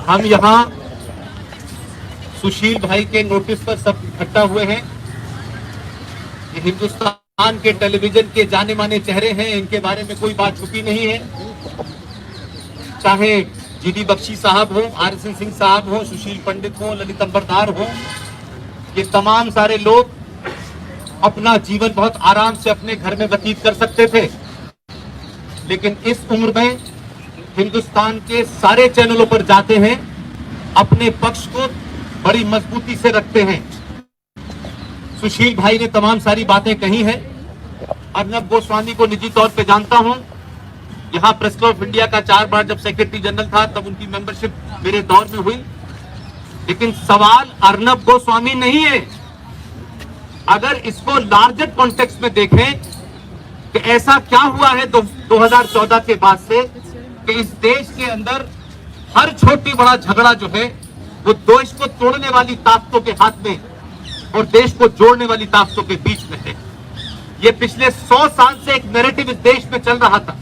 हम यहाँ सुशील भाई के नोटिस पर सब इकट्ठा हुए हैं। ये हिंदुस्तान के टेलीविजन के जाने माने चेहरे हैं, इनके बारे में कोई बात छुपी नहीं है। चाहे जीडी बख्शी साहब हो, RSN सिंह साहब हो, सुशील पंडित हो, ललित अंबरदार हो, ये तमाम सारे लोग अपना जीवन बहुत आराम से अपने घर में व्यतीत कर सकते थे, लेकिन इस उम्र में हिंदुस्तान के सारे चैनलों पर जाते हैं, अपने पक्ष को बड़ी मजबूती से रखते हैं। सुशील भाई ने तमाम सारी बातें कही हैं। अर्नब गोस्वामी को निजी तौर पे जानता हूं। यहां प्रेस क्लब ऑफ इंडिया का 4 बार जब सेक्रेटरी जनरल था तब उनकी मेंबरशिप मेरे दौर में हुई, लेकिन सवाल अर्नब गोस्वामी नहीं है। अगर इसको लार्जर कॉन्टेक्स्ट में देखें कि ऐसा क्या हुआ है 2014 के बाद से कि इस देश के अंदर हर छोटी बड़ा झगड़ा जो है वो देश को तोड़ने वाली ताकतों के हाथ में और देश को जोड़ने वाली ताकतों के बीच में है। ये पिछले 100 साल से एक नैरेटिव इस देश में चल रहा था।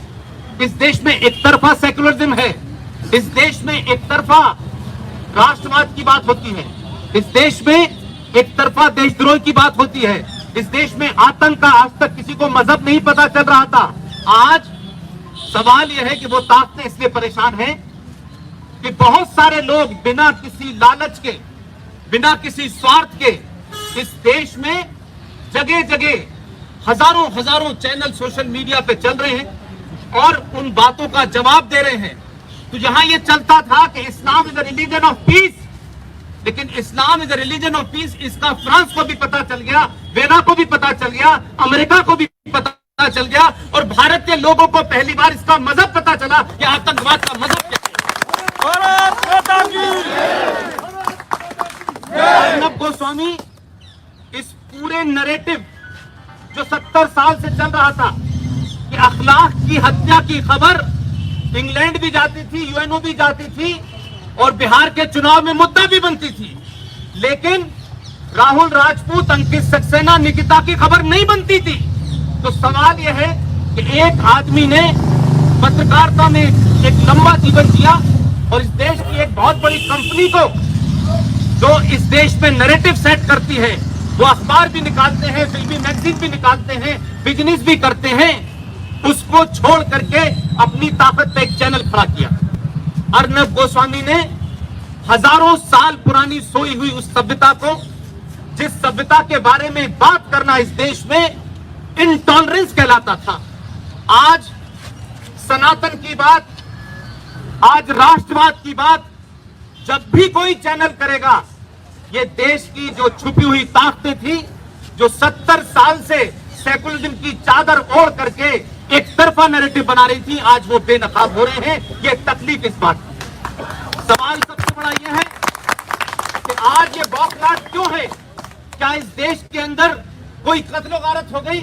इस देश में एक तरफा सेकुलरिज्म है, इस देश में एक तरफा राष्ट्रवाद की बात होती है, इस देश में एक तरफा देशद्रोह की बात होती है, इस देश में आतंक का आज तक किसी को मजहब नहीं पता चल रहा था। आज सवाल यह है कि वो ताकतें इसलिए परेशान हैं कि बहुत सारे लोग बिना किसी लालच के, बिना किसी स्वार्थ के इस देश में जगह जगह हजारों हजारों चैनल सोशल मीडिया पे चल रहे हैं और उन बातों का जवाब दे रहे हैं। तो यहां ये चलता था कि Islam is a religion of peace, लेकिन Islam is a religion of peace इसका फ्रांस को भी पता चल गया, वेना को भी पता चल गया, अमेरिका को भी पता चल गया और भारत के लोगों को पहली बार इसका मजहब पता चला कि आतंकवाद का मजहब क्या है। अर्नब गोस्वामी इस पूरे नैरेटिव जो 70 साल से चल रहा था कि अखलाक की हत्या की खबर इंग्लैंड भी जाती थी, यूएनओ भी जाती थी और बिहार के चुनाव में मुद्दा भी बनती थी, लेकिन राहुल राजपूत, अंकित सक्सेना, निकिता की खबर नहीं बनती थी। तो सवाल यह है कि एक आदमी ने पत्रकारिता में एक लंबा जीवन जिया और इस देश की एक बहुत बड़ी कंपनी को जो इस देश में नैरेटिव सेट करती है, वो अखबार भी निकालते हैं, फिल्मी मैगजीन भी निकालते हैं, बिजनेस भी करते हैं, उसको छोड़ करके अपनी ताकत पे एक चैनल खड़ा किया। अर्नब गोस्वामी ने हजारों साल पुरानी सोई हुई उस सभ्यता को, जिस सभ्यता के बारे में बात करना इस देश में इनटॉलरेंस कहलाता था, आज सनातन की बात, आज राष्ट्रवाद की बात जब भी कोई चैनल करेगा, ये देश की जो छुपी हुई ताकतें थी, जो 70 साल से सेकुलरिज्म की चादर ओढ़ करके एक तरफा नैरेटिव बना रही थी, आज वो बेनकाब हो रहे हैं। ये तकलीफ इस बात की। सवाल सबसे बड़ा ये है कि आज ये बौखलाहट क्यों है? क्या इस देश के अंदर कोई कत्ल गारत हो गई?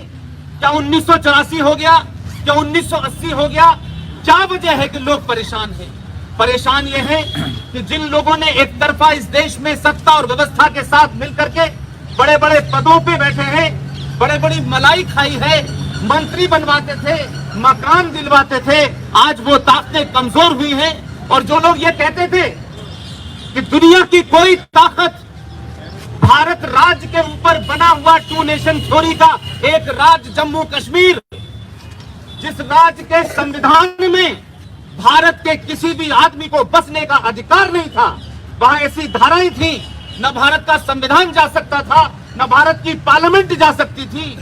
क्या 1984 हो गया? क्या 1980 हो गया? क्या वजह है कि लोग परेशान हैं? परेशान ये है कि जिन लोगों ने एक तरफा इस देश में सत्ता और व्यवस्था के साथ मिलकर के बड़े बड़े पदों पे बैठे हैं, बड़े बड़ी मलाई खाई है, मंत्री बनवाते थे, मकान दिलवाते थे, आज वो ताकतें कमजोर हुई हैं। और जो लोग ये कहते थे कि दुनिया की कोई ताकत भारत राज्य के ऊपर बना हुआ 2 नेशन थ्योरी का एक राज्य जम्मू कश्मीर, जिस राज्य के संविधान में भारत के किसी भी आदमी को बसने का अधिकार नहीं था, वहां ऐसी धाराएं थी, न भारत का संविधान जा सकता था, न भारत की पार्लियामेंट जा सकती थी।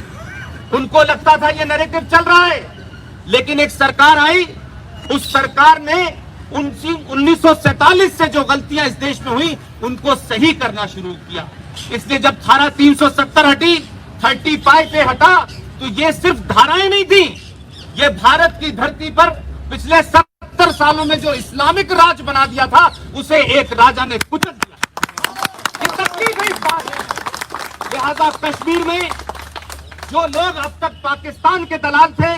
उनको लगता था ये नैरेटिव चल रहा है, लेकिन एक सरकार आई, उस सरकार ने 1947 से जो गलतियां इस देश में हुई उनको सही करना शुरू किया। इसलिए जब धारा 370 हटी, 35 पे हटा, तो ये सिर्फ धाराएं नहीं थी, ये भारत की धरती पर पिछले 70 सालों में जो इस्लामिक राज बना दिया था उसे एक राजा ने कुचल दिया। ये तकलीफ है इस बात है। लिहाजा कश्मीर में जो लोग अब तक पाकिस्तान के दलाल थे,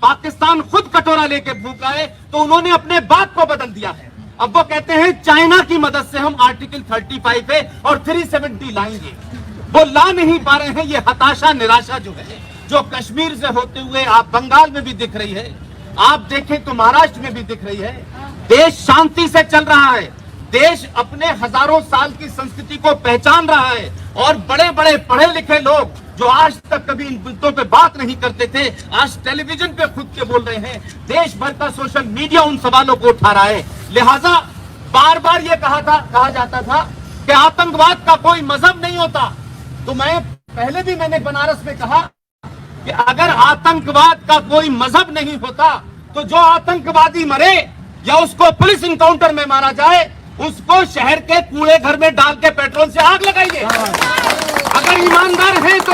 पाकिस्तान खुद कटोरा लेके भूख आए, तो उन्होंने अपने बात को बदल दिया है। अब वो कहते हैं चाइना की मदद से हम आर्टिकल 35 पे और 370 लाएंगे। वो ला नहीं पा रहे हैं। ये हताशा, निराशा जो है, जो कश्मीर से होते हुए आप बंगाल में भी दिख रही है, आप देखें तो महाराष्ट्र में भी दिख रही है। देश शांति से चल रहा है, देश अपने हजारों साल की संस्कृति को पहचान रहा है और बड़े बड़े पढ़े लिखे लोग जो आज तक कभी इन मुद्दों पे बात नहीं करते थे, आज टेलीविजन पे खुद के बोल रहे हैं। देश भर का सोशल मीडिया उन सवालों को उठा रहा है। लिहाजा बार बार ये कहा जाता था कि आतंकवाद का कोई मजहब नहीं होता। तो मैं पहले भी मैंने बनारस में कहा कि अगर आतंकवाद का कोई मजहब नहीं होता तो जो आतंकवादी मरे या उसको पुलिस इनकाउंटर में मारा जाए, उसको शहर के कूड़े घर में डाल के पेट्रोल से आग लगाइए। अगर ईमानदार हैं तो।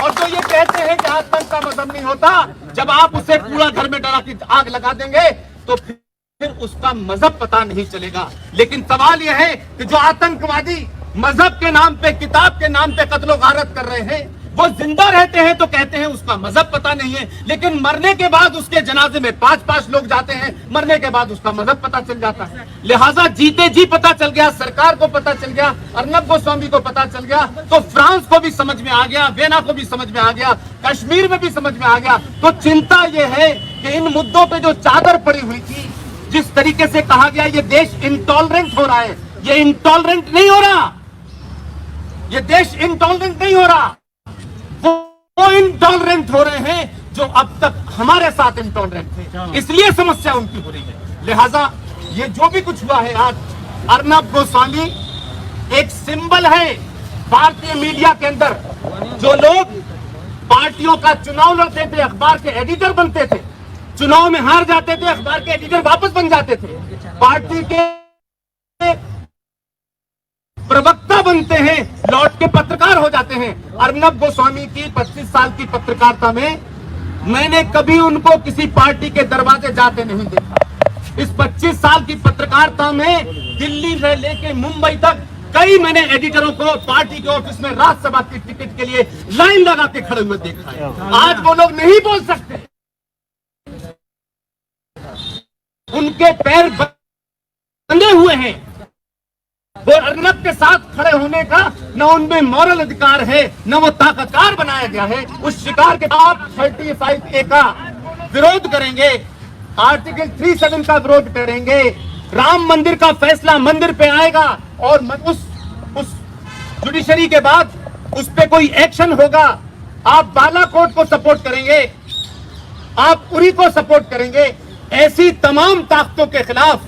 और जो ये कहते हैं कि आतंक का मजहब नहीं होता, जब आप उसे कूड़ा घर में डाला के आग लगा देंगे तो फिर उसका मजहब पता नहीं चलेगा। लेकिन सवाल यह है कि जो आतंकवादी मजहब के नाम पे, किताब के नाम पे कत्लो गारत कर रहे हैं, वो जिंदा रहते हैं तो कहते हैं उसका मजहब पता नहीं है, लेकिन मरने के बाद उसके जनाजे में 5-5 लोग जाते हैं, मरने के बाद उसका मजहब पता चल जाता है। लिहाजा जीते जी पता चल गया, सरकार को पता चल गया, अर्नब गोस्वामी को पता चल गया, तो फ्रांस को भी समझ में आ गया, वेना को भी समझ में आ गया, कश्मीर में भी समझ में आ गया। तो चिंता यह है कि इन मुद्दों पर जो चादर पड़ी हुई थी, जिस तरीके से कहा गया ये देश इंटॉलरेंट हो रहा है, ये इंटॉलरेंट नहीं हो रहा, ये देश इंटॉलरेंट नहीं हो रहा, वो इंटॉलरेंट हो रहे हैं जो अब तक हमारे साथ इंटॉलरेंट थे, इसलिए समस्या उनकी हो रही है। लिहाजा ये जो भी कुछ हुआ है आज, अर्नब गोस्वामी एक सिंबल है भारतीय मीडिया के अंदर। जो लोग पार्टियों का चुनाव लड़ते थे, अखबार के एडिटर बनते थे, चुनाव में हार जाते थे, अखबार के एडिटर वापस बन जाते थे, पार्टी के प्रवक्ता बनते हैं, लौट के पत्रकार हो जाते हैं। अर्नब गोस्वामी की 25 साल की पत्रकारिता में मैंने कभी उनको किसी पार्टी के दरवाजे जाते नहीं देखा। इस 25 साल की पत्रकारिता में दिल्ली से लेके मुंबई तक कई मैंने एडिटरों को पार्टी के ऑफिस में राज्यसभा की टिकट के लिए लाइन लगा के खड़े हुए देखा है। आज वो लोग नहीं बोल सकते, उनके पैर बंधे हुए हैं। वो अर्नब के साथ खड़े होने का न उनमें मॉरल अधिकार है, न वो ताकतकार बनाया गया है। उस शिकार के आप 35A का विरोध करेंगे, आर्टिकल 37 का विरोध करेंगे, राम मंदिर का फैसला मंदिर पे आएगा और उस जुडिशरी के बाद उस पे कोई एक्शन होगा। आप बालाकोट को सपोर्ट करेंगे, आप उरी को सपोर्ट करेंगे। ऐसी तमाम ताकतों के खिलाफ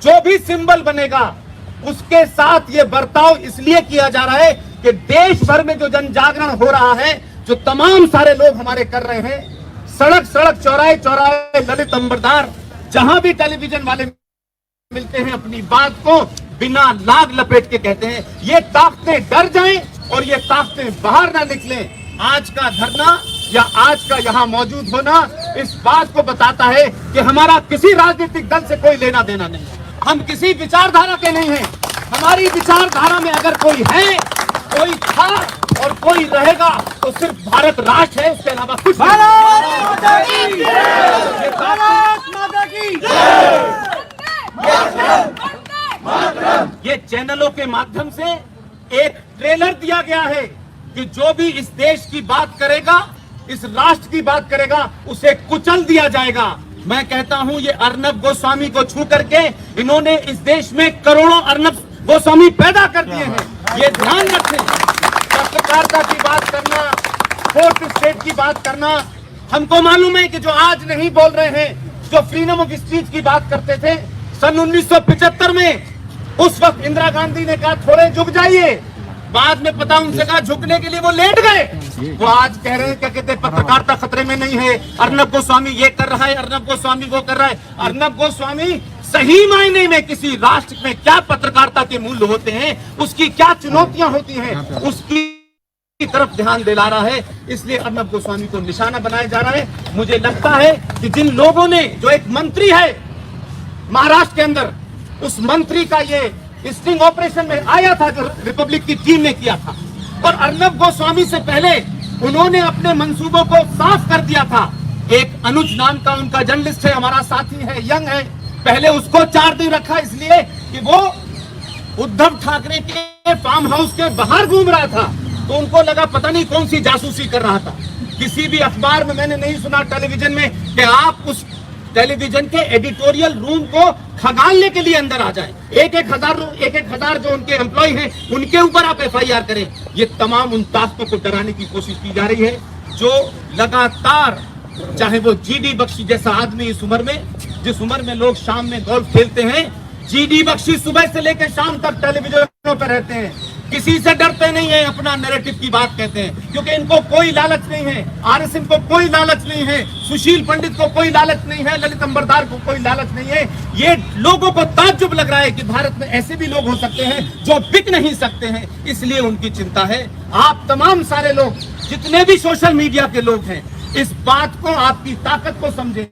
जो भी सिंबल बनेगा उसके साथ ये बर्ताव इसलिए किया जा रहा है कि देश भर में जो जन जागरण हो रहा है, जो तमाम सारे लोग हमारे कर रहे हैं, सड़क सड़क, चौराहे चौराहे, ललित अंबरदार, जहां भी टेलीविजन वाले मिलते हैं, अपनी बात को बिना लाग लपेट के कहते हैं। ये ताकतें डर जाएं और ये ताकतें बाहर ना निकलें। आज का धरना या आज का यहाँ मौजूद होना इस बात को बताता है कि हमारा किसी राजनीतिक दल से कोई लेना देना नहीं, हम किसी विचारधारा के नहीं हैं। हमारी विचारधारा में अगर कोई है, कोई था और कोई रहेगा तो सिर्फ भारत राष्ट्र है, उसके अलावा कुछ ये चैनलों के माध्यम से एक ट्रेलर दिया गया है कि जो भी इस देश की बात करेगा, इस राष्ट्र की बात करेगा, उसे कुचल दिया जाएगा। मैं कहता हूं ये अर्नब गोस्वामी को छू करके इन्होंने इस देश में करोड़ों अर्नब गोस्वामी पैदा कर दिए हैं। ये ध्यान रखें, पत्रकारिता की बात करना, फोर्थ स्टेट की बात करना, हमको मालूम है कि जो आज नहीं बोल रहे हैं, जो फ्रीडम ऑफ स्पीच की बात करते थे सन 1975 में, उस वक्त इंदिरा गांधी ने कहा थोड़े झुक जाइए, बाद में पता उनसे कहा झुकने के लिए वो लेट गए। वो आज कह रहे हैं, क्या कहते हैं, पत्रकारिता खतरे में नहीं है, अर्नब गोस्वामी ये कर रहा है, अर्नब गोस्वामी वो कर रहा है। अर्नब गोस्वामी सही मायने में किसी राष्ट्र में क्या पत्रकारिता के मूल्य होते हैं, उसकी क्या चुनौतियां होती हैं, उसकी तरफ ध्यान दिला रहा है। इसलिए अर्नब गोस्वामी को निशाना बनाया जा रहा है। मुझे लगता है कि जिन लोगों ने, जो एक मंत्री है महाराष्ट्र के अंदर, उस मंत्री का ये स्टिंग ऑपरेशन में आया था जो रिपब्लिक की टीम ने किया था, और अर्नब गोस्वामी से पहले उन्होंने अपने मंसूबों को साफ कर दिया था। एक अनुज नाम का उनका जर्नलिस्ट है, हमारा साथी है, यंग है, पहले उसको 4 दिन रखा इसलिए कि वो उद्धव ठाकरे के फार्म हाउस के बाहर घूम रहा था, तो उनको लगा पता नहीं कौन सी जासूसी कर रहा था। किसी भी अखबार में मैंने नहीं सुना, टेलीविजन में, कि आप उस टेलीविजन के एडिटोरियल रूम को खंगालने के लिए अंदर आ जाए। एक एक हजार जो उनके एम्प्लॉय हैं उनके ऊपर आप FIR करें। ये तमाम उन ताकतों को डराने की कोशिश की जा रही है जो लगातार, चाहे वो GD बख्शी जैसा आदमी इस उम्र में, जिस उम्र में लोग शाम में गोल्फ खेलते हैं, GD बख्शी सुबह से लेकर शाम तक टेलीविजनों पर रहते हैं, किसी से डरते नहीं है, अपना नैरेटिव की बात कहते हैं, क्योंकि इनको कोई लालच नहीं है, RSN को कोई लालच नहीं है, सुशील पंडित को कोई लालच नहीं है, ललित अंबरदार को कोई लालच नहीं है। ये लोगों को ताज्जुब लग रहा है कि भारत में ऐसे भी लोग हो सकते हैं जो बिक नहीं सकते हैं, इसलिए उनकी चिंता है। आप तमाम सारे लोग, जितने भी सोशल मीडिया के लोग हैं, इस बात को, आपकी ताकत को समझें।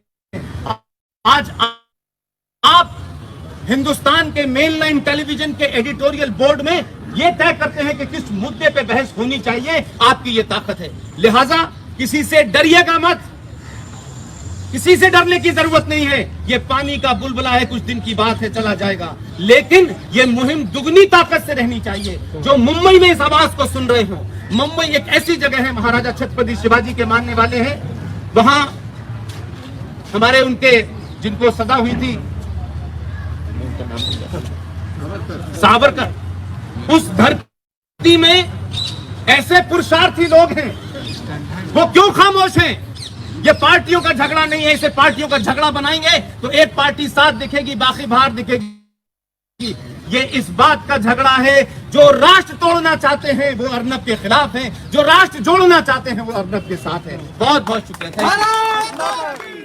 आज आप हिंदुस्तान के मेन लाइन टेलीविजन के एडिटोरियल बोर्ड में ये तय करते हैं कि किस मुद्दे पे बहस होनी चाहिए, आपकी ये ताकत है। लिहाजा किसी से डरिएगा मत, किसी से डरने की जरूरत नहीं है। ये पानी का बुलबुला है, कुछ दिन की बात है, चला जाएगा, लेकिन ये मुहिम दुगनी ताकत से रहनी चाहिए। जो मुंबई में इस आवाज को सुन रहे हो, मुंबई एक ऐसी जगह है, महाराजा छत्रपति शिवाजी के मानने वाले हैं, वहां हमारे उनके जिनको सजा हुई थी सावरकर, उस धरती में ऐसे पुरुषार्थी लोग हैं, वो क्यों खामोश हैं? ये पार्टियों का झगड़ा नहीं है, इसे पार्टियों का झगड़ा बनाएंगे तो एक पार्टी साथ दिखेगी, बाकी बाहर दिखेगी। ये इस बात का झगड़ा है, जो राष्ट्र तोड़ना चाहते हैं वो अर्नब के खिलाफ हैं, जो राष्ट्र जोड़ना चाहते हैं वो अर्नब के साथ है। बहुत बहुत शुक्रिया।